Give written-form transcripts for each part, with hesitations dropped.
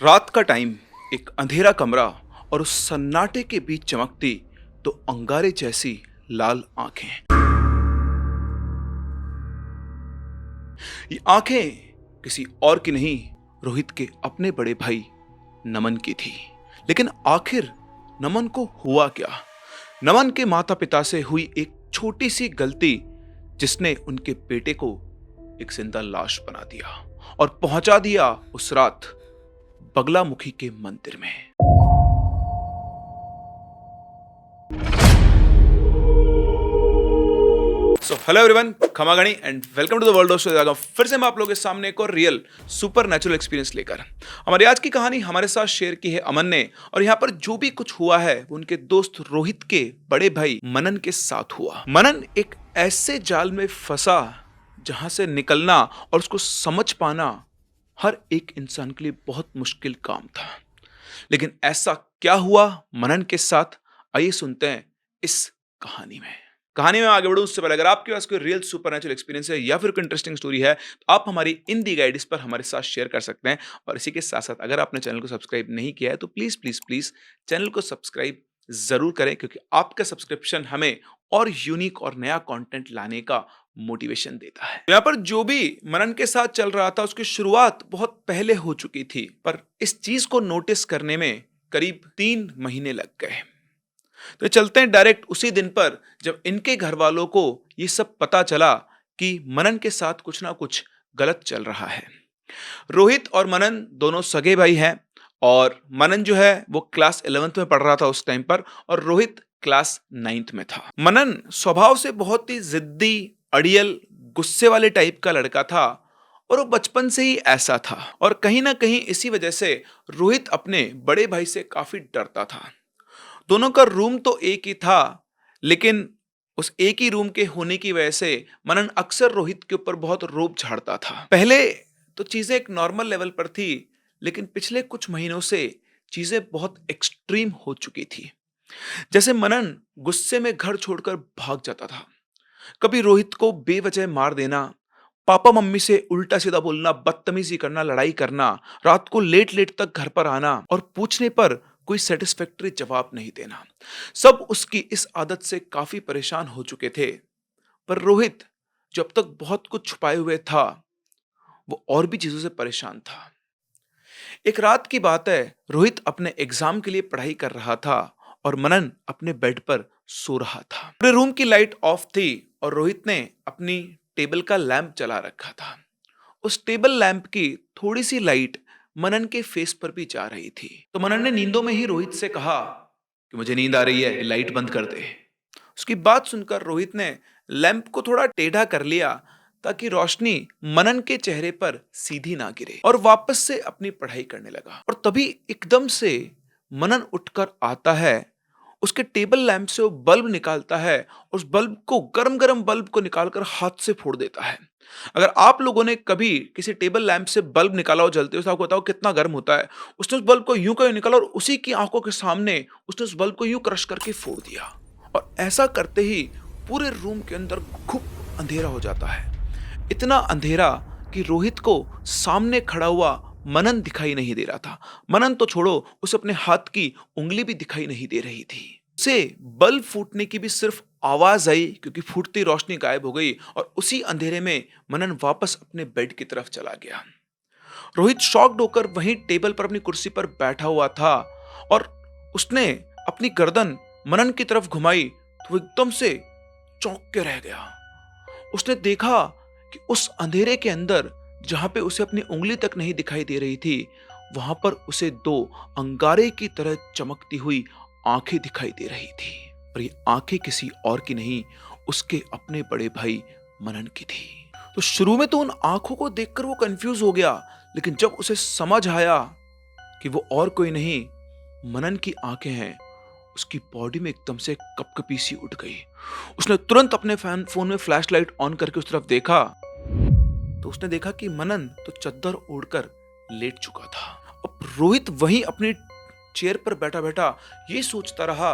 रात का टाइम, एक अंधेरा कमरा और उस सन्नाटे के बीच चमकती तो अंगारे जैसी लाल आंखें। ये आंखें किसी और की नहीं, रोहित के अपने बड़े भाई नमन की थी। लेकिन आखिर नमन को हुआ क्या? नमन के माता पिता से हुई एक छोटी सी गलती जिसने उनके बेटे को एक जिंदा लाश बना दिया और पहुंचा दिया उस रात बगलामुखी के मंदिर में। हेलो एवरीवन, खमागणी and welcome to the world of story. फिर से मैं आप लोगों के सामने एक और रियल सुपर नेचुरल एक्सपीरियंस लेकर हमारी आज की कहानी हमारे साथ शेयर की है अमन ने। और यहाँ पर जो भी कुछ हुआ है वो उनके दोस्त रोहित के बड़े भाई मनन के साथ हुआ। मनन एक ऐसे जाल में फंसा जहां से निकलना और उसको समझ पाना हर एक इंसान के लिए बहुत मुश्किल काम था। लेकिन ऐसा क्या हुआ मनन के साथ, आइए सुनते हैं इस कहानी में आगे बढ़ूं उससे पहले अगर आपके पास कोई रियल सुपरनैचुरल एक्सपीरियंस है या फिर कोई इंटरेस्टिंग स्टोरी है तो आप हमारी इन दी गाइड पर हमारे साथ शेयर कर सकते हैं। और इसी के साथ साथ अगर आपने चैनल को सब्सक्राइब नहीं किया है तो प्लीज प्लीज प्लीज चैनल को सब्सक्राइब जरूर करें, क्योंकि आपका सब्सक्रिप्शन हमें और यूनिक और नया कंटेंट लाने का मोटिवेशन देता है। यहाँ पर जो भी मनन के साथ चल रहा था उसकी शुरुआत बहुत पहले हो चुकी थी, पर इस चीज को नोटिस करने में करीब 3 महीने लग गए। तो चलते हैं डायरेक्ट उसी दिन पर जब इनके घर वालों को ये सब पता चला कि मनन के साथ कुछ ना कुछ गलत चल रहा है। रोहित और मनन दोनों सगे भाई हैं और मनन जो है वो क्लास 11th में पढ़ रहा था उस टाइम पर और रोहित क्लास 9th में था। मनन स्वभाव से बहुत ही जिद्दी, अड़ियल, गुस्से वाले टाइप का लड़का था और वो बचपन से ही ऐसा था। और कहीं ना कहीं इसी वजह से रोहित अपने बड़े भाई से काफी डरता था। दोनों का रूम तो एक ही था, लेकिन उस एक ही रूम के होने की वजह से मनन अक्सर रोहित के ऊपर बहुत रोब झाड़ता था। पहले तो चीजें एक नॉर्मल लेवल पर थी, लेकिन पिछले कुछ महीनों से चीजें बहुत एक्सट्रीम हो चुकी थी। जैसे मनन गुस्से में घर छोड़कर भाग जाता था, कभी रोहित को बेवजह मार देना, पापा मम्मी से उल्टा सीधा बोलना, बदतमीजी करना, लड़ाई करना, रात को लेट लेट तक घर पर आना और पूछने पर कोई सेटिस्फैक्टरी जवाब नहीं देना। सब उसकी इस आदत से काफी परेशान हो चुके थे। पर रोहित जो अब तक बहुत कुछ छुपाए हुए था, वो और भी चीजों से परेशान था। एक रात की बात है, रोहित अपने एग्जाम के लिए पढ़ाई कर रहा था और मनन अपने बेड पर सो रहा था। पूरे रूम की लाइट ऑफ थी और रोहित ने अपनी टेबल का लैंप जला रखा था। उस टेबल लैंप की थोड़ी सी लाइट मनन के फेस पर भी जा रही थी। तो मनन ने नींदों में ही रोहित से कहा कि मुझे नींद आ रही है, लाइट बंद कर दे। उसकी बात सुनकर रोहित ने लैंप को थोड़ा टेढ़ा कर लिया ताकि रोशनी मनन के चेहरे पर सीधी ना गिरे और वापस से अपनी पढ़ाई करने लगा। और तभी एकदम से मनन उठकर आता है, उसके टेबल लैंप से वो बल्ब निकालता है और उस बल्ब को, गरम गरम बल्ब को निकालकर हाथ से फोड़ देता है। अगर आप लोगों ने कभी किसी टेबल लैंप से बल्ब निकाला हो जलते हुए तो आपको बताओ कितना गर्म होता है। उसने उस बल्ब को यूं का यूं निकाला और उसी की आंखों के सामने उसने उस बल्ब को यूं क्रश करके फोड़ दिया। और ऐसा करते ही पूरे रूम के अंदर खूब अंधेरा हो जाता है। इतना अंधेरा कि रोहित को सामने खड़ा हुआ मनन दिखाई नहीं दे रहा था। मनन तो छोड़ो, उसे अपने हाथ की उंगली भी दिखाई नहीं दे रही थी। उसे बल्ब फूटने की भी सिर्फ आवाज आई, क्योंकि फूटती रोशनी गायब हो गई और उसी अंधेरे में मनन वापस अपने बेड की तरफ चला गया। रोहित शॉक्ड होकर वहीं टेबल पर अपनी कुर्सी पर बैठा हुआ था और उसने अपनी गर्दन मनन की तरफ घुमाई तो वो एकदम से चौंक के रह गया। उसने देखा कि उस अंधेरे के अंदर, जहां पे उसे अपनी उंगली तक नहीं दिखाई दे रही थी, वहां पर उसे 2 अंगारे की तरह चमकती हुई आंखें दिखाई दे रही थी। और ये आंखें किसी और की नहीं, उसके अपने बड़े भाई मनन की थी। तो शुरू में तो उन आंखों को देखकर वो कंफ्यूज हो गया, लेकिन जब उसे समझ आया कि वो और कोई नहीं, मनन की आंखें हैं, उसकी बॉडी में एकदम से कपकपी सी उठ गई। उसने तुरंत अपने फोन में फ्लैश लाइट ऑन करके उस तरफ देखा तो उसने देखा कि मनन तो चद्दर ओढ़कर लेट चुका था। अब रोहित वहीं अपनी चेयर पर बैठा बैठा ये सोचता रहा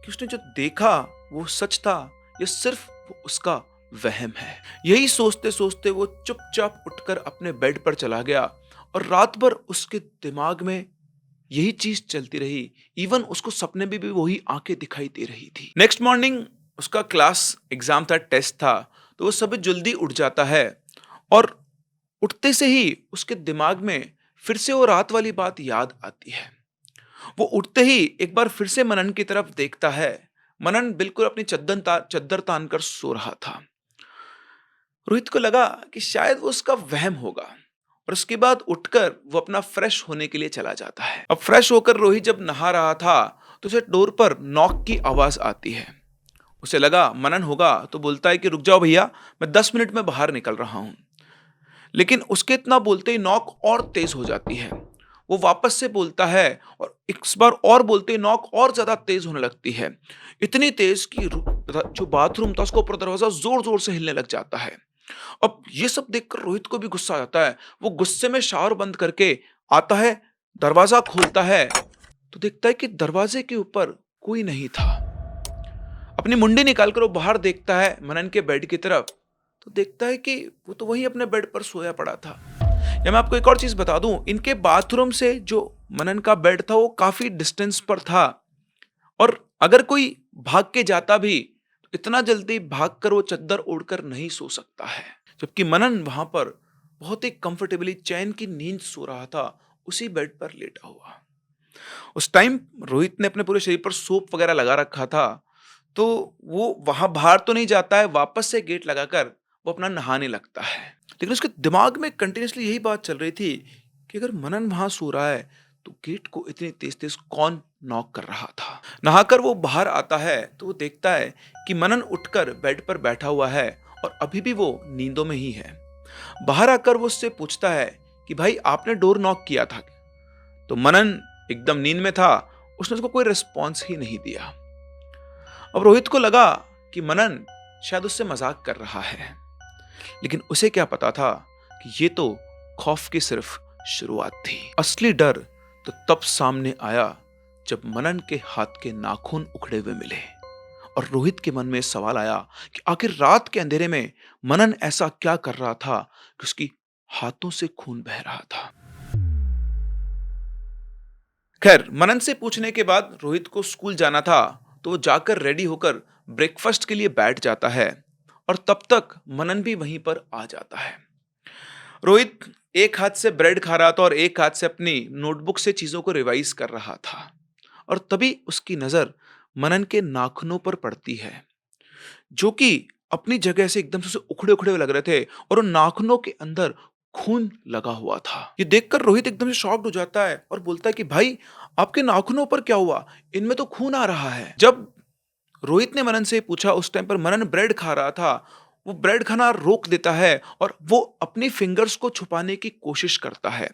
कि उसने जो देखा वो सच था या सिर्फ वो उसका वहम है। यही सोचते सोचते वो चुपचाप उठकर अपने बेड पर चला गया और रात भर उसके दिमाग में यही चीज चलती रही। इवन उसको सपने में भी वही आंखें दिखाई दे रही थी। नेक्स्ट मॉर्निंग उसका क्लास एग्जाम था, टेस्ट था, तो वो सुबह जल्दी उठ जाता है और उठते से ही उसके दिमाग में फिर से वो रात वाली बात याद आती है। वो उठते ही एक बार फिर से मनन की तरफ देखता है। मनन बिल्कुल अपनी चद्दर तान कर सो रहा था। रोहित को लगा कि शायद वो उसका वहम होगा और उसके बाद उठकर वो अपना फ्रेश होने के लिए चला जाता है। अब फ्रेश होकर रोहित जब नहा रहा था तो उसे डोर पर नॉक की आवाज आती है। उसे लगा मनन होगा, तो बोलता है कि रुक जाओ भैया, मैं 10 मिनट में बाहर निकल रहा हूं। लेकिन उसके इतना बोलते ही नॉक और तेज हो जाती है। वो वापस से बोलता है और इस बार और बोलते ही नॉक और ज्यादा तेज होने लगती है। इतनी तेज कि जो बाथरूम था उसका ऊपर दरवाजा जोर जोर से हिलने लग जाता है। अब ये सब देखकर रोहित को भी गुस्सा आ जाता है। वो गुस्से में शावर बंद करके आता है, दरवाजा खोलता है तो देखता है कि दरवाजे के ऊपर कोई नहीं था। अपनी मुंडी निकालकर वो बाहर देखता है मनन के बेड की तरफ, तो देखता है कि वो तो वहीं अपने बेड पर सोया पड़ा था। या मैं आपको एक और चीज बता दूं, इनके बाथरूम से जो मनन का बेड था वो काफी डिस्टेंस पर था और अगर कोई भाग के जाता भी तो इतना जल्दी भागकर वो चद्दर ओढ़कर नहीं सो सकता है। जबकि मनन वहां पर बहुत ही कंफर्टेबली चैन की नींद सो रहा था, उसी बेड पर लेटा हुआ। उस टाइम रोहित ने अपने पूरे शरीर पर सोप वगैरह लगा रखा था, तो वो वहां बाहर तो नहीं जाता है, वापस से गेट लगाकर वो अपना नहाने लगता है। लेकिन उसके दिमाग में कंटिन्यूअसली यही बात चल रही थी कि अगर मनन वहां सो रहा है तो गेट को इतनी तेज तेज कौन नॉक कर रहा था। नहाकर वो बाहर आता है तो वो देखता है कि मनन उठकर बेड पर बैठा हुआ है और अभी भी वो नींदों में ही है। बाहर आकर वो उससे पूछता है कि भाई आपने डोर नॉक किया था? तो मनन एकदम नींद में था, उसने उसको कोई रिस्पॉन्स ही नहीं दिया। अब रोहित को लगा कि मनन शायद उससे मजाक कर रहा है, लेकिन उसे क्या पता था कि ये तो खौफ की सिर्फ शुरुआत थी। असली डर तो तब सामने आया जब मनन के हाथ के नाखून उखड़े हुए मिले और रोहित के मन में सवाल आया कि आखिर रात के अंधेरे में मनन ऐसा क्या कर रहा था कि उसकी हाथों से खून बह रहा था। खैर, मनन से पूछने के बाद रोहित को स्कूल जाना था, तो वो जाकर रेडी होकर ब्रेकफास्ट के लिए बैठ जाता है और तब तक मनन भी वहीं पर आ जाता है। रोहित एक हाथ से ब्रेड खा रहा था और एक हाथ से अपनी नोटबुक से चीजों को रिवाइज कर रहा था और तभी उसकी नजर मनन के नाखूनों पर पड़ती है, जो कि अपनी जगह से एकदम से उसे उखड़े उखड़े हुए लग रहे थे और उन नाखूनों के अंदर खून लगा हुआ था। ये देखकर रोहित एकदम से शॉक्ड हो जाता है और बोलता है कि भाई, आपके नाखूनों पर क्या हुआ? इनमें तो खून आ रहा है। जब रोहित ने मनन से पूछा, उस टाइम पर मनन ब्रेड खा रहा था। वो ब्रेड खाना रोक देता है और वो अपनी फिंगर्स को छुपाने की कोशिश करता है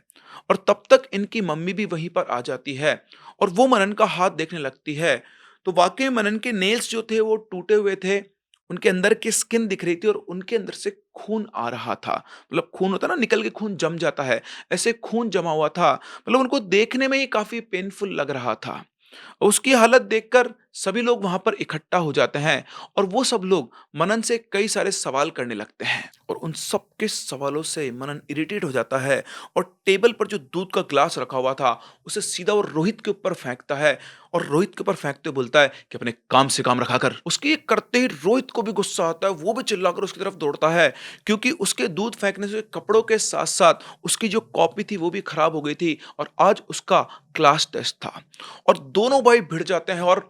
और तब तक इनकी मम्मी भी वहीं पर आ जाती है और वो मनन का हाथ देखने लगती है। तो वाकई मनन के नेल्स जो थे वो टूटे हुए थे, उनके अंदर की स्किन दिख रही थी और उनके अंदर से खून आ रहा था। मतलब खून होता ना, निकल के खून जम जाता है, ऐसे खून जमा हुआ था। मतलब उनको देखने में ही काफी पेनफुल लग रहा था। उसकी हालत देखकर सभी लोग वहां पर इकट्ठा हो जाते हैं और वो सब लोग मनन से कई सारे सवाल करने लगते हैं और उन सब के सवालों से मनन इरिटेट हो जाता है और टेबल पर जो दूध का ग्लास रखा हुआ था उसे सीधा वो रोहित के ऊपर फेंकता है और रोहित के ऊपर फेंकते हुए बोलता है कि अपने काम से काम रखा कर। उसके ये करते ही रोहित को भी गुस्सा आता है, वो भी चिल्लाकर उसकी तरफ दौड़ता है क्योंकि उसके दूध फेंकने से कपड़ों के साथ साथ उसकी जो कॉपी थी वो भी खराब हो गई थी और आज उसका क्लास टेस्ट था। और दोनों भाई भिड़ जाते हैं और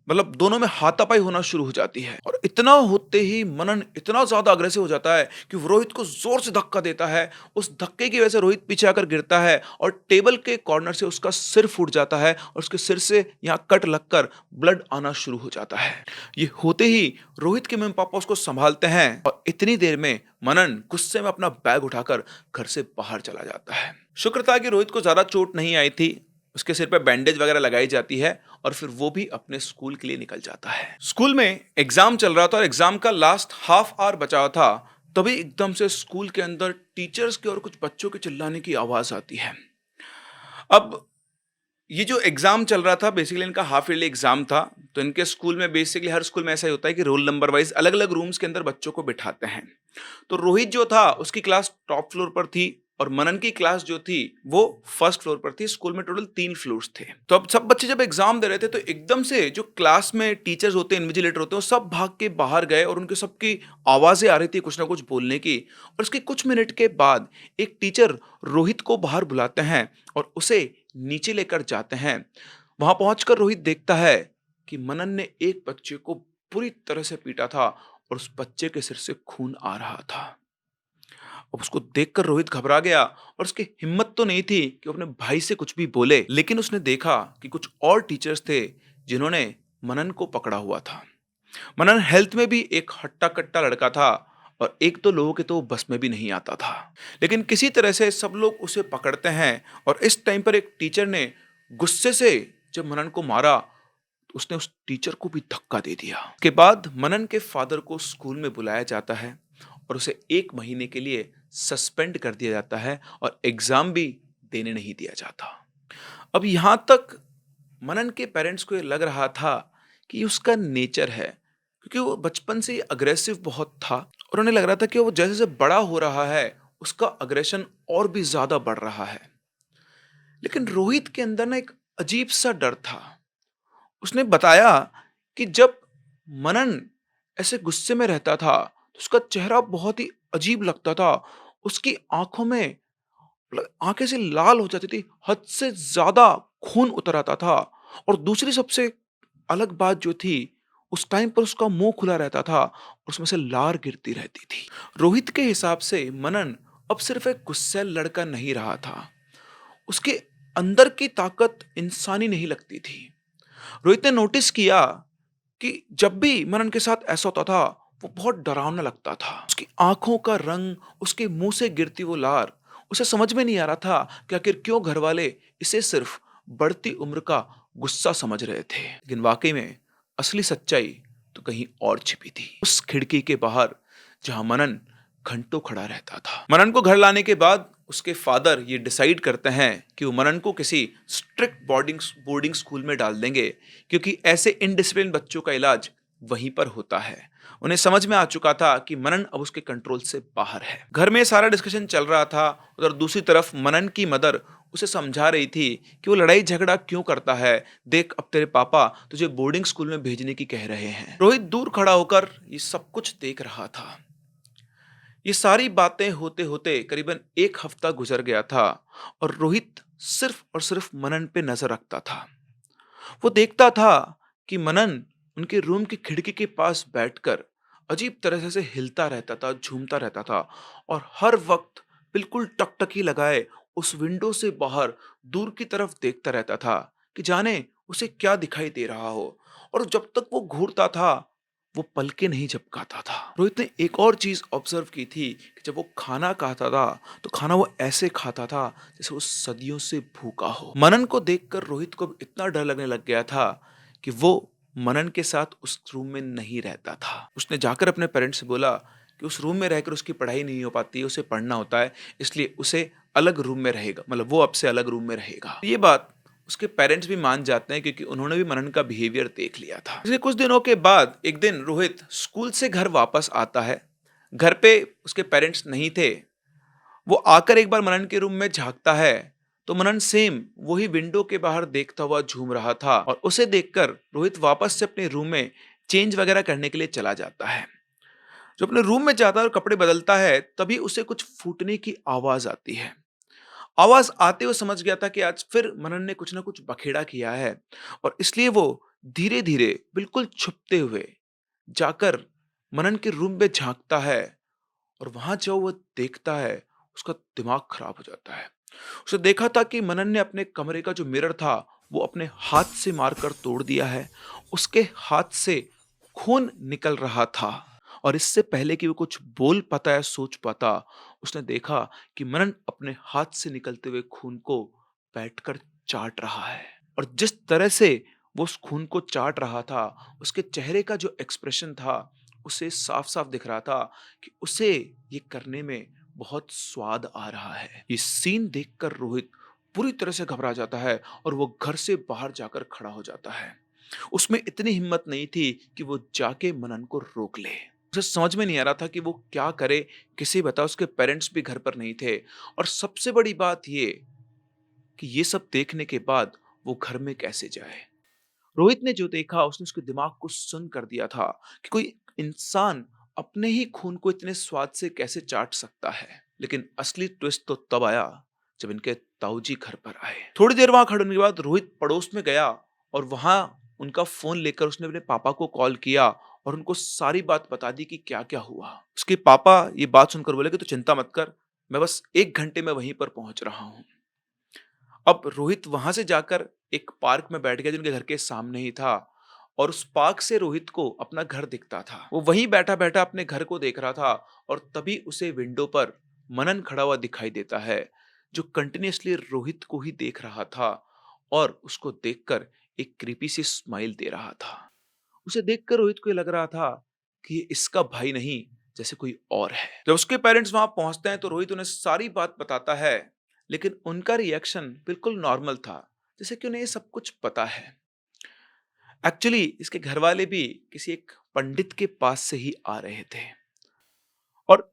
मतलब दोनों में हाथापाई होना शुरू हो जाती है और इतना होते ही मनन इतना ज्यादा अग्रेसिव हो जाता है कि वो रोहित को जोर से धक्का देता है। उस धक्के की वजह से रोहित पीछे आकर गिरता है और टेबल के कॉर्नर से उसका सिर फूट जाता है और उसके सिर से यहाँ कट लगकर ब्लड आना शुरू हो जाता है। ये होते ही रोहित के मम्मी पापा उसको संभालते हैं और इतनी देर में मनन गुस्से में अपना बैग उठाकर घर से बाहर चला जाता है। शुक्र था कि रोहित को ज्यादा चोट नहीं आई थी, उसके सिर पे बैंडेज वगैरह लगाई जाती है और फिर वो भी अपने स्कूल के लिए निकल जाता है। स्कूल में एग्जाम चल रहा था और एग्जाम का लास्ट हाफ आवर बचा था, तभी एकदम से स्कूल के अंदर टीचर्स के और कुछ बच्चों के चिल्लाने की आवाज आती है। अब ये जो एग्जाम चल रहा था बेसिकली इनका हाफ ईयरली एग्जाम था। तो इनके स्कूल में बेसिकली हर स्कूल में ऐसा ही होता है कि रोल नंबर वाइज अलग अलग रूम्स के अंदर बच्चों को बिठाते हैं। तो रोहित जो था उसकी क्लास टॉप फ्लोर पर थी और मनन की क्लास जो थी वो फर्स्ट फ्लोर पर थी। स्कूल में टोटल 3 फ्लोर्स थे। तो अब सब बच्चे जब एग्जाम दे रहे थे तो एकदम से जो क्लास में टीचर्स होते हैं, इन्विजिलेटर होते हैं, वो सब भाग के बाहर गए और उनके सबकी आवाजें आ रही थी कुछ ना कुछ बोलने की। और उसके कुछ मिनट के बाद एक टीचर रोहित को बाहर बुलाते हैं और उसे नीचे लेकर जाते हैं। वहां पहुंचकर रोहित देखता है कि मनन ने एक बच्चे को पूरी तरह से पीटा था और उस बच्चे के सिर से खून आ रहा था। अब उसको देखकर रोहित घबरा गया और उसकी हिम्मत तो नहीं थी कि वो अपने भाई से कुछ भी बोले, लेकिन उसने देखा कि कुछ और टीचर्स थे जिन्होंने मनन को पकड़ा हुआ था। मनन हेल्थ में भी एक हट्टा कट्टा लड़का था और एक तो लोगों के तो वो बस में भी नहीं आता था। लेकिन किसी तरह से सब लोग उसे पकड़ते हैं और इस टाइम पर एक टीचर ने गुस्से से जब मनन को मारा तो उसने उस टीचर को भी धक्का दे दिया। उसके बाद मनन के फादर को स्कूल में बुलाया जाता है और उसे 1 महीने के लिए सस्पेंड कर दिया जाता है और एग्जाम भी देने नहीं दिया जाता। अब यहां तक मनन के पेरेंट्स को ये लग रहा था कि ये उसका नेचर है, क्योंकि वो बचपन से ही अग्रेसिव बहुत था और उन्हें लग रहा था कि वो जैसे जैसे बड़ा हो रहा है उसका अग्रेशन और भी ज्यादा बढ़ रहा है। लेकिन रोहित के अंदर ना एक अजीब सा डर था। उसने बताया कि जब मनन ऐसे गुस्से में रहता था तो उसका चेहरा बहुत ही अजीब लगता था। उसकी आंखों में आंखें से लाल हो जाती थी, हद से ज्यादा खून उतर आता था। और दूसरी सबसे अलग बात जो थी, उस टाइम पर उसका मुंह खुला रहता था और उसमें से लार गिरती रहती थी। रोहित के हिसाब से मनन अब सिर्फ एक गुस्सैल लड़का नहीं रहा था, उसके अंदर की ताकत इंसानी नहीं लगती थी। रोहित ने नोटिस किया कि जब भी मनन के साथ ऐसा होता था वो बहुत डरावना लगता था। उसकी आंखों का रंग, उसके मुंह से गिरती वो लार, उसे समझ में नहीं आ रहा था कि आखिर क्यों घर वाले इसे सिर्फ बढ़ती उम्र का गुस्सा समझ रहे थे। लेकिन वाकई में असली सच्चाई तो कहीं और छिपी थी, उस खिड़की के बाहर जहां मनन घंटों खड़ा रहता था। मनन को घर लाने के बाद उसके फादर ये डिसाइड करते हैं कि वो मनन को किसी स्ट्रिक्ट बोर्डिंग स्कूल में डाल देंगे, क्योंकि ऐसे इनडिसिप्लिन बच्चों का इलाज वहीं पर होता है। उन्हें समझ में आ चुका था कि मनन अब उसके कंट्रोल से बाहर है। घर में सारा डिस्कशन चल रहा था। उधर दूसरी तरफ मनन की मदर उसे समझा रही थी कि वो लड़ाई झगड़ा क्यों करता है, देख अब तेरे पापा तुझे बोर्डिंग स्कूल में भेजने की कह रहे हैं। रोहित दूर खड़ा होकर ये सब कुछ देख रहा था। ये सारी बातें होते होते करीबन 1 हफ्ता गुजर गया था और रोहित सिर्फ और सिर्फ मनन पे नजर रखता था। वो देखता था कि मनन उनके रूम की खिड़की के पास बैठकर अजीब तरह से हिलता रहता था, झूमता रहता था और हर वक्त बिल्कुल टकटकी लगाए उस विंडो से बाहर दूर की तरफ देखता रहता था कि जाने उसे क्या दिखाई दे रहा हो। और जब तक वो घूरता था वो पलके नहीं झपकाता था। रोहित ने एक और चीज ऑब्जर्व की थी कि जब वो खाना खाता था तो खाना वो ऐसे खाता था जैसे वो सदियों से भूखा हो। मनन को देखकर रोहित को इतना डर लगने लग गया था कि वो मनन के साथ उस रूम में नहीं रहता था। उसने जाकर अपने पेरेंट्स से बोला कि उस रूम में रहकर उसकी पढ़ाई नहीं हो पाती, उसे पढ़ना होता है, इसलिए उसे अलग रूम में रहेगा, मतलब वो अब से अलग रूम में रहेगा। ये बात उसके पेरेंट्स भी मान जाते हैं क्योंकि उन्होंने भी मनन का बिहेवियर देख लिया था। इसके कुछ दिनों के बाद एक दिन रोहित स्कूल से घर वापस आता है। घर पे उसके पेरेंट्स नहीं थे। वो आकर एक बार मनन के रूम में झांकता है तो मनन सेम वही विंडो के बाहर देखता हुआ झूम रहा था और उसे देखकर रोहित वापस से अपने रूम में चेंज वगैरह करने के लिए चला जाता है। जो अपने रूम में जाता है और कपड़े बदलता है तभी उसे कुछ फूटने की आवाज आती है। आवाज आते हुए समझ गया था कि आज फिर मनन ने कुछ ना कुछ बखेड़ा किया है और इसलिए वो धीरे धीरे बिल्कुल छुपते हुए जाकर मनन के रूम में झांकता है और वहां जो वो देखता है उसका दिमाग खराब हो जाता है। उसे देखा था कि मनन ने अपने कमरे का जो मिरर था वो अपने हाथ से मारकर तोड़ दिया है। उसके हाथ से खून निकल रहा था और इससे पहले कि वो कुछ बोल पाता या सोच पाता उसने देखा कि मनन अपने हाथ से निकलते हुए खून को बैठकर चाट रहा है। और जिस तरह से वो उस खून को चाट रहा था उसके चेहरे का जो एक्सप्रेशन था उसे साफ साफ दिख रहा था कि उसे ये करने में बहुत स्वाद आ रहा है। ये सीन देखकर रोहित पूरी तरह से घबरा जाता है और वो घर से बाहर जाकर खड़ा हो जाता है। उसमें इतनी हिम्मत नहीं थी कि वो जाके मनन को रोक ले। उसे समझ में नहीं आ रहा था कि वो क्या करे, किसे बताए, उसके पेरेंट्स भी घर पर नहीं थे और सबसे बड़ी बात ये कि ये सब देखने के बाद वो घर में कैसे जाए? रोहित ने जो देखा उसने उसके दिमाग को सुन्न कर दिया था कि कोई इंसान अपने ही खून को इतने स्वाद से कैसे चाट सकता है। लेकिन असली ट्विस्ट तो तब आया जब इनके ताऊजी घर पर आए। थोड़ी देर वहां खड़े होने के बाद रोहित पड़ोस में गया और वहां उनका फोन लेकर उसने अपने पापा को कॉल किया और उनको सारी बात बता दी कि क्या क्या हुआ। उसके पापा ये बात सुनकर बोले कि तू चिंता मत कर, मैं बस 1 घंटे में वहीं पर पहुंच रहा हूं। अब रोहित वहां से जाकर एक पार्क में बैठ गया जो उनके घर के सामने ही था और उस पार्क से रोहित को अपना घर दिखता था। वो वहीं बैठा बैठा अपने घर को देख रहा था और तभी उसे विंडो पर मनन खड़ा हुआ दिखाई देता है जो कंटिन्यूअसली रोहित को ही देख रहा था और उसको देखकर एक क्रीपी सी स्माइल दे रहा था। उसे देखकर रोहित को ये लग रहा था कि ये इसका भाई नहीं, जैसे कोई और है। जब उसके पेरेंट्स वहां पहुंचते हैं तो रोहित उन्हें सारी बात बताता है, लेकिन उनका रिएक्शन बिल्कुल नॉर्मल था, जैसे कि उन्हें ये सब कुछ पता है। एक्चुअली इसके घर वाले भी किसी एक पंडित के पास से ही आ रहे थे और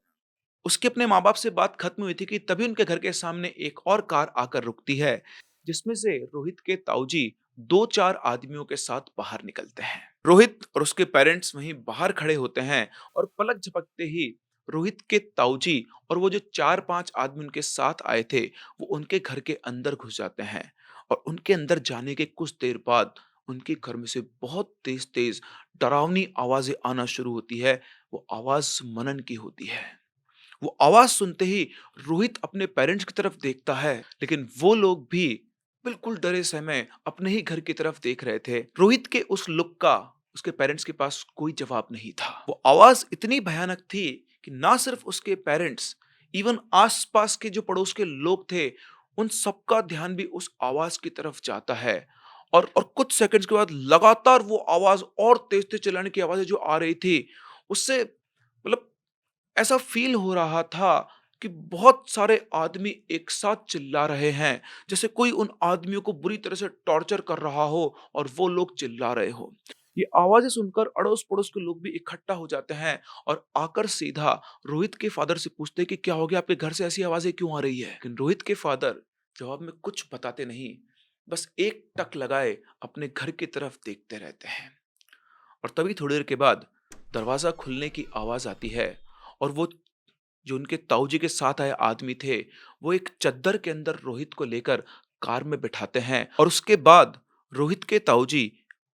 उसके अपने माँ-बाप से बात खत्म हुई थी कि तभी उनके घर के सामने एक और कार आकर रुकती है, जिसमें से रोहित के ताऊजी 2-4 आदमियों के साथ बाहर निकलते हैं। रोहित और उसके पेरेंट्स वहीं बाहर खड़े होते हैं और पलक झपकते ही रोहित के ताऊजी और वो जो 4-5 आदमी उनके साथ आए थे, वो उनके घर के अंदर घुस जाते हैं और उनके अंदर जाने के कुछ देर बाद उनके घर में से बहुत तेज-तेज डरावनी आवाज़ें आना शुरू होती है। वो आवाज़ मनन की होती है। वो आवाज सुनते ही रोहित अपने पेरेंट्स की तरफ देखता है, लेकिन वो लोग भी बिल्कुल डरे सहमे अपने ही घर की तरफ देख रहे थे। रोहित के उस लुक का उसके पेरेंट्स के पास कोई जवाब नहीं था। वो आवाज इतनी भयानक थी कि ना सिर्फ उसके पेरेंट्स, इवन आसपास के जो पड़ोस के लोग थे, उन सबका ध्यान भी उस आवाज की तरफ जाता है। और कुछ सेकंड्स के बाद लगातार वो आवाज और तेज तेज चिल्लाने की आवाजें जो आ रही थी, उससे मतलब ऐसा फील हो रहा था कि बहुत सारे आदमी एक साथ चिल्ला रहे हैं, जैसे कोई उन आदमियों को बुरी तरह से टॉर्चर कर रहा हो और वो लोग चिल्ला रहे हो। ये आवाजें सुनकर अड़ोस पड़ोस के लोग भी इकट्ठा हो जाते हैं और आकर सीधा रोहित के फादर से पूछते हैं कि क्या हो गया, आपके घर से ऐसी आवाजें क्यों आ रही है। लेकिन रोहित के फादर जवाब में कुछ बताते नहीं, बस एक टक लगाए अपने घर की तरफ देखते रहते हैं। और तभी थोड़ी देर के बाद दरवाजा खुलने की आवाज आती है और वो जो उनके ताऊजी के साथ आए आदमी थे, वो एक चद्दर के अंदर रोहित को लेकर कार में बिठाते हैं और उसके बाद रोहित के ताऊजी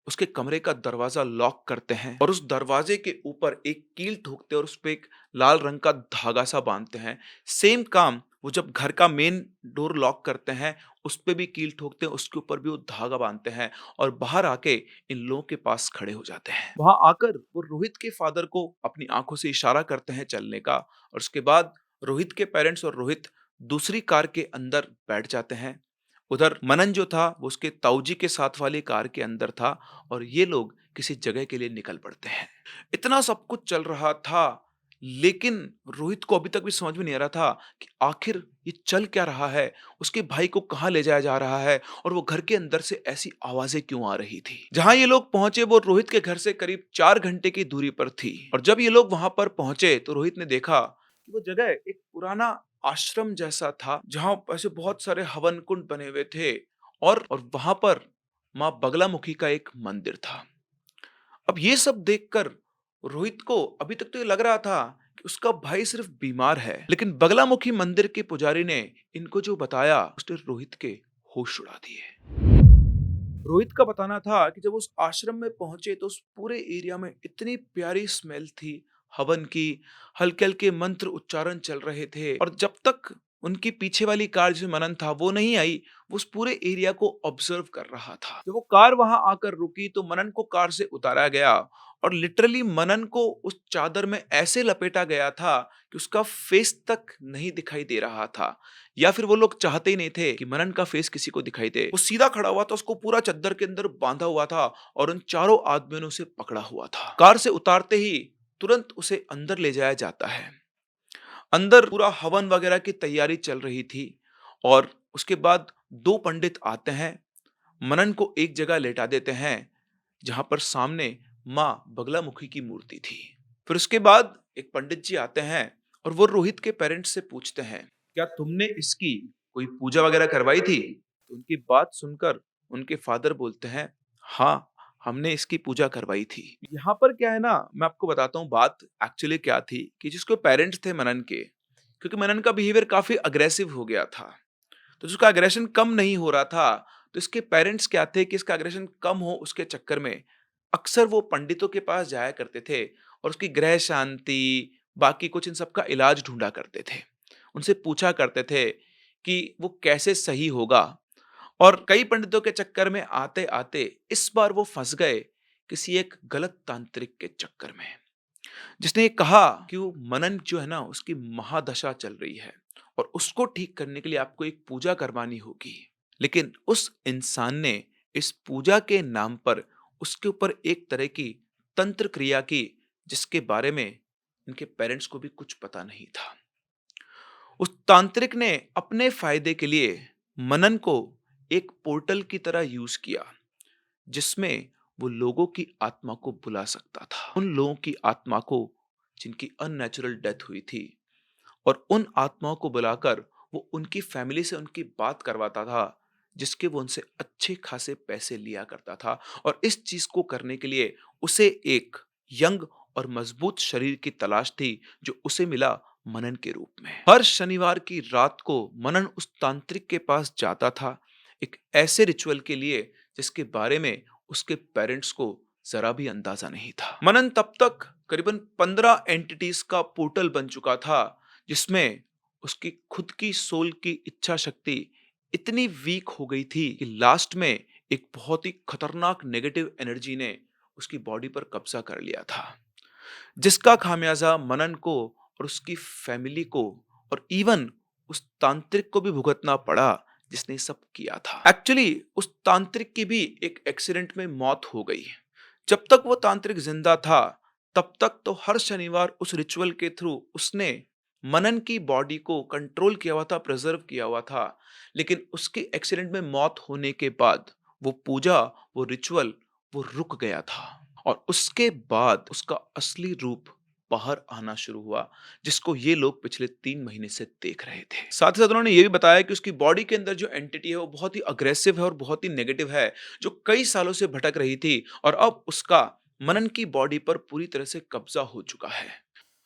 उसके कमरे का दरवाजा लॉक करते हैं और उस दरवाजे के ऊपर एक कील ठोकते हैं और उस पे एक लाल रंग का धागा सा बांधते हैं। सेम काम वो जब घर का मेन डोर लॉक करते हैं, उस पे भी कील ठोकते हैं, उसके ऊपर भी वो धागा बांधते हैं और बाहर आके इन लोगों के पास खड़े हो जाते हैं। वहां आकर वो रोहित के फादर को अपनी आंखों से इशारा करते हैं चलने का और उसके बाद रोहित के पेरेंट्स और रोहित दूसरी कार के अंदर बैठ जाते हैं। उधर मनन जो था वो उसके ताऊजी के साथ वाली कार के अंदर था और ये लोग किसी जगह के लिए निकल पड़ते हैं। इतना सब कुछ चल रहा था, लेकिन रोहित को अभी तक भी समझ में नहीं आ रहा था कि आखिर ये चल क्या रहा है, उसके भाई को कहाँ ले जाया जा रहा है और वो घर के अंदर से ऐसी आवाजें क्यों आ रही थी। जहां ये लोग पहुंचे वो रोहित के घर से करीब 4 घंटे की दूरी पर थी और जब ये लोग वहां पर पहुंचे तो रोहित ने देखा कि वो जगह एक पुराना आश्रम जैसा था, जहां ऐसे बहुत सारे हवन कुंड बने हुए थे और वहां पर माँ बगलामुखी का एक मंदिर था। अब ये सब देखकर रोहित को अभी तक तो ये लग रहा था कि उसका भाई सिर्फ बीमार है, लेकिन बगलामुखी मंदिर के पुजारी ने इनको जो बताया उसने रोहित के होश उड़ा दिए। रोहित का बताना था कि जब उस आश्रम में पहुंचे तो उस पूरे एरिया में इतनी प्यारी स्मेल थी हवन की, हल्के हल्के मंत्र उच्चारण चल रहे थे और जब तक उनकी पीछे वाली कार जो मनन था वो नहीं आई, वो उस पूरे एरिया को ऑब्जर्व कर रहा था। जब वो कार वहां आकर रुकी तो मनन को कार से उतारा गया और लिटरली मनन को उस चादर में ऐसे लपेटा गया था कि उसका फेस तक नहीं दिखाई दे रहा था, या फिर वो लोग चाहते ही नहीं थे कि मनन का फेस किसी को दिखाई दे। वो सीधा खड़ा हुआ था, उसको पूरा चद्दर के अंदर बांधा हुआ था और उन चारों आदमियों ने उसे पकड़ा हुआ था। कार से उतारते ही तुरंत उसे अंदर ले जाया जाता है। अंदर पूरा हवन वगैरह की तैयारी चल रही थी और उसके बाद दो पंडित आते हैं, मनन को एक जगह लेटा देते हैं जहां पर सामने माँ बगलामुखी की मूर्ति थी। फिर उसके बाद एक पंडित जी आते हैं और वो रोहित के पेरेंट्स से पूछते हैं, क्या तुमने इसकी कोई पूजा वगैरह करवाई थी? तो उनकी बात सुनकर उनके फादर बोलते हैं, हाँ, हमने इसकी पूजा करवाई थी। यहाँ पर क्या है ना, मैं आपको बताता हूँ बात एक्चुअली क्या थी कि जिसको पेरेंट्स थे मनन के, क्योंकि मनन का बिहेवियर काफ़ी अग्रेसिव हो गया था, तो जिसका एग्रेशन कम नहीं हो रहा था, तो इसके पेरेंट्स क्या थे कि इसका एग्रेशन कम हो उसके चक्कर में अक्सर वो पंडितों के पास जाया करते थे और उसकी ग्रह शांति, बाकी कुछ इन सब का इलाज ढूँढा करते थे। उनसे पूछा करते थे कि वो कैसे सही होगा, और कई पंडितों के चक्कर में आते-आते इस बार वो फँस गए किसी एक गलत तांत्रिक के चक्कर में। जिसने ये कहा कि वो मनन जो है ना उसकी महादशा चल रही है और उसको ठीक करने के लिए आपको एक पूजा करवानी होगी। लेकिन उस इंसान ने इस पूजा के नाम पर उसके ऊपर एक तरह की तंत्र क्रिया की जिसके बारे में इनके पेरेंट्स को भी कुछ पता नहीं था। उस तांत्रिक ने अपने फायदे के लिए मनन को एक पोर्टल की तरह यूज किया जिसमें वो लोगों की आत्मा को बुला सकता था। उन लोगों की आत्मा को जिनकी अननेचुरल डेथ हुई थी, और उन आत्माओं को बुलाकर वो उनकी फैमिली से उनकी बात करवाता था, जिसके वो उनसे अच्छे खासे पैसे लिया करता था। और इस चीज को करने के लिए उसे एक यंग और मजबूत शरीर की तलाश थी, जो उसे मिला मनन के रूप में। हर शनिवार की रात को मनन उस तांत्रिक के पास जाता था, एक ऐसे रिचुअल के लिए जिसके बारे में उसके पेरेंट्स को जरा भी अंदाजा नहीं था। मनन तब तक करीबन 15 एंटिटीज का पोर्टल बन चुका था, जिसमें उसकी खुद की सोल की इच्छा शक्ति इतनी वीक हो गई थी कि लास्ट में एक बहुत ही खतरनाक नेगेटिव एनर्जी ने उसकी बॉडी पर कब्जा कर लिया था, जिसका खामियाजा मनन को और उसकी फैमिली को और इवन उस तांत्रिक को भी भुगतना पड़ा जिसने सब किया था। एक्चुअली उस तांत्रिक की भी एक एक्सीडेंट में मौत हो गई। जब तक वो तांत्रिक जिंदा था तब तक तो हर शनिवार उस रिचुअल के थ्रू उसने मनन की बॉडी को कंट्रोल किया हुआ था, प्रिजर्व किया हुआ था। लेकिन उसके एक्सीडेंट में मौत होने के बाद वो पूजा, वो रिचुअल, वो रुक गया था। और उसके बाद उसका असली रूप बाहर आना शुरू हुआ, जिसको ये लोग पिछले 3 महीने से देख रहे थे। साथ ही साथ उन्होंने ये भी बताया कि उसकी बॉडी के अंदर जो एंटिटी है वो बहुत ही अग्रेसिव है और बहुत ही नेगेटिव है, जो कई सालों से भटक रही थी, और अब उसका मनन की बॉडी पर पूरी तरह से कब्जा हो चुका है।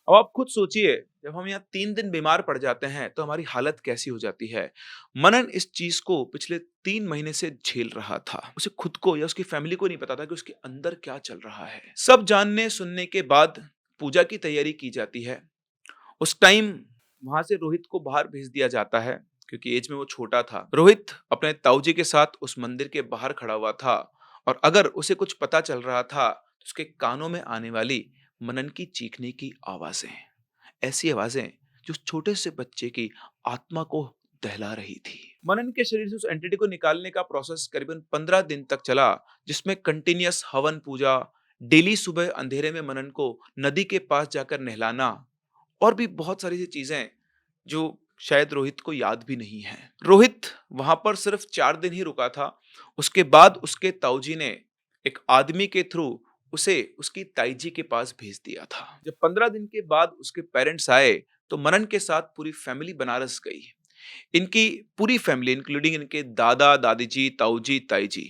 अब आप खुद सोचिए, जब हम यहाँ 3 दिन बीमार पड़ जाते हैं तो हमारी हालत कैसी हो जाती है। मनन इस चीज को पिछले 3 महीने से झेल रहा था। उसे खुद को या उसकी फैमिली को नहीं पता था कि उसके अंदर क्या चल रहा है। सब जानने सुनने के बाद पूजा की तैयारी की जाती है। उस टाइम वहां से रोहित को बाहर भेज दिया जाता है, क्योंकि एज में वो छोटा था। रोहित अपने ताऊजी के साथ उस मंदिर के बाहर खड़ा हुआ था, और अगर उसे कुछ पता चल रहा था तो उसके कानों में आने वाली मनन की चीखने की आवाजें, ऐसी आवाजें जो छोटे से बच्चे की आत्मा को दहला रही थी। मनन के शरीर से उस एंटिटी को निकालने का प्रोसेस करीबन 15 दिन तक चला, जिसमें कंटिन्यूअस हवन पूजा, डेली सुबह अंधेरे में मनन को नदी के पास जाकर नहलाना, और भी बहुत सारी सी चीजें जो शायद रोहित को याद भी नहीं है। रोहित वहां पर सिर्फ 4 दिन ही रुका था। उसके बाद उसके ताऊजी ने एक आदमी के थ्रू उसे उसकी ताईजी के पास भेज दिया था। जब 15 दिन के बाद उसके पेरेंट्स आए तो मनन के साथ पूरी फैमिली बनारस गई। इनकी पूरी फैमिली इंक्लूडिंग इनके दादा दादी जी, ताऊजी ताईजी,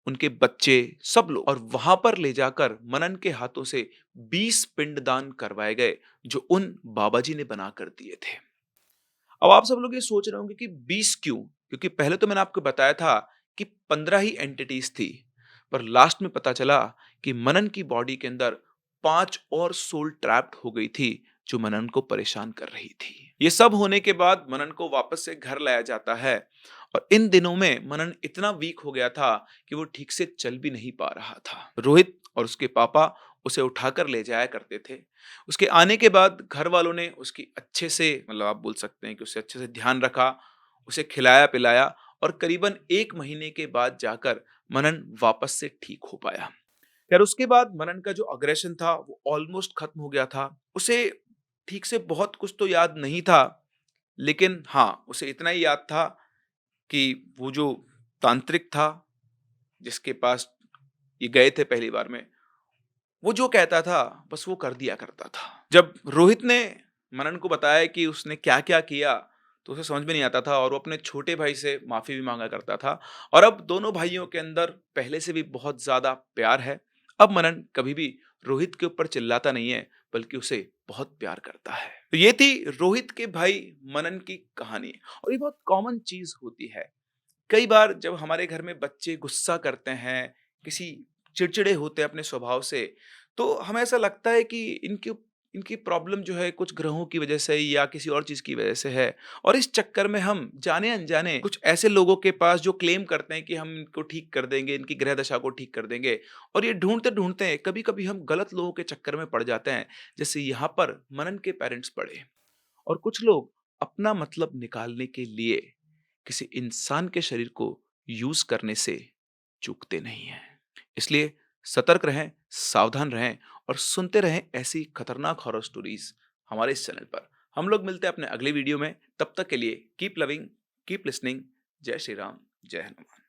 उनके बच्चे, सब लोग, और वहां पर ले जाकर मनन के हाथों से 20 पिंडदान करवाए गए, जो उन बाबा जी ने बना कर दिए थे। अब आप सब लोग ये सोच रहे होंगे कि 20 क्यों? क्योंकि पहले तो मैंने आपको बताया था कि 15 ही एंटिटीज थी, पर लास्ट में पता चला कि मनन की बॉडी के अंदर 5 और सोल ट्रैप्ड हो गई थी, जो मनन को परेशान कर रही थी। ये सब होने के बाद मनन को वापस से घर लाया जाता है, और इन दिनों में मनन इतना वीक हो गया था कि वो ठीक से चल भी नहीं पा रहा था। रोहित और उसके पापा उसे उठाकर ले जाया करते थे। उसके आने के बाद घर वालों ने उसकी अच्छे से, मतलब आप बोल सकते हैं कि उसे अच्छे से ध्यान रखा, उसे खिलाया-पिलाया, और करीबन 1 महीने के बाद जाकर मनन वापस से ठीक हो पाया। खैर उसके बाद मनन का जो अग्रेशन था वो ऑलमोस्ट खत्म हो गया था। उसे ठीक से बहुत कुछ तो याद नहीं था, लेकिन हाँ, उसे इतना ही याद था कि वो जो तांत्रिक था, जिसके पास ये गए थे पहली बार में, वो जो कहता था बस वो कर दिया करता था। जब रोहित ने मनन को बताया कि उसने क्या-क्या किया, तो उसे समझ में नहीं आता था और वो अपने छोटे भाई से माफ़ी भी माँगा करता था और अब दोनों भाइयों के अंदर पहले से भी बहुत ज़्यादा प्यार है। अब मनन कभी भी रोहित के ऊपर चिल्लाता नहीं है, बल्कि उसे बहुत प्यार करता है। तो ये थी रोहित के भाई मनन की कहानी और ये बहुत कॉमन चीज़ होती है। कई बार जब हमारे घर में बच्चे गुस्सा करते हैं, किसी चिड़चिड़े होते हैं अपने स्वभाव से, तो हमें ऐसा लगता है कि इनकी इनकी प्रॉब्लम जो है कुछ ग्रहों की वजह से या किसी और चीज़ की वजह से है और इस चक्कर में हम जाने-अनजाने कुछ ऐसे लोगों के पास जो क्लेम करते हैं कि हम इनको ठीक कर देंगे, इनकी ग्रह दशा को ठीक कर देंगे और ये ढूँढते-ढूँढते कभी-कभी हम गलत लोगों के चक्कर में पड़ जाते हैं। जैसे यहाँ पर मनन के पेरेंट्स पड़े और कुछ लोग अपना मतलब निकालने के लिए किसी इंसान के शरीर को यूज करने से चूकते नहीं हैं। इसलिए सतर्क रहें, सावधान रहें और सुनते रहें ऐसी खतरनाक हॉरर स्टोरीज हमारे इस चैनल पर। हम लोग मिलते हैं अपने अगले वीडियो में। तब तक के लिए कीप लविंग, कीप लिसनिंग। जय श्री राम, जय हनुमान।